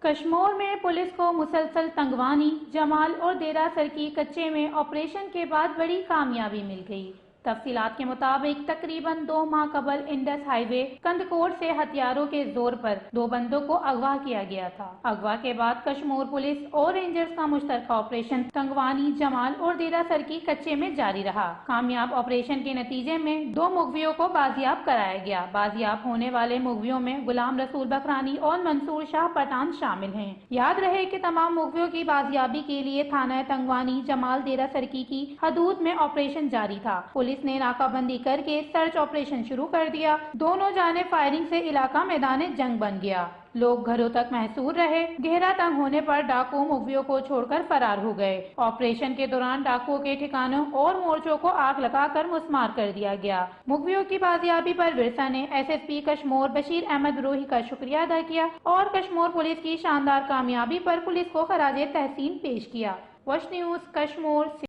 کشمور میں پولیس کو مسلسل تنگوانی، جمال اور ڈیرہ سرکی کچے میں آپریشن کے بعد بڑی کامیابی مل گئی۔ تفصیلات کے مطابق تقریباً 2 ماہ قبل انڈس ہائی وے کندکوٹ سے ہتھیاروں کے زور پر 2 بندوں کو اغوا کیا گیا تھا۔ اغوا کے بعد کشمور پولیس اور رینجرز کا مشترکہ آپریشن تنگوانی، جمال اور ڈیرہ سرکی کچے میں جاری رہا۔ کامیاب آپریشن کے نتیجے میں 2 مغویوں کو بازیاب کرایا گیا۔ بازیاب ہونے والے مغویوں میں غلام رسول بکرانی اور منصور شاہ پٹھان شامل ہیں۔ یاد رہے کہ تمام مغویوں کی بازیابی کے لیے تھانہ تنگوانی، جمال، ڈیرہ سرکی کی حدود میں آپریشن جاری تھا۔ پولیس نے ناکہ بندی کر کے سرچ آپریشن شروع کر دیا۔ دونوں جانب فائرنگ سے علاقہ میدان جنگ بن گیا۔ لوگ گھروں تک محصور رہے۔ گہرا تنگ ہونے پر ڈاکو مغویوں کو چھوڑ کر فرار ہو گئے۔ آپریشن کے دوران ڈاکوؤں کے ٹھکانوں اور مورچوں کو آگ لگا کر مسمار کر دیا گیا۔ مغویوں کی بازیابی پر ورثہ نے S S P Kashmore Bashir Ahmed Brohi کا شکریہ ادا کیا اور کشمور پولیس کی شاندار کامیابی پر پولیس کو خراج تحسین پیش کیا۔ وش نیوز کشمور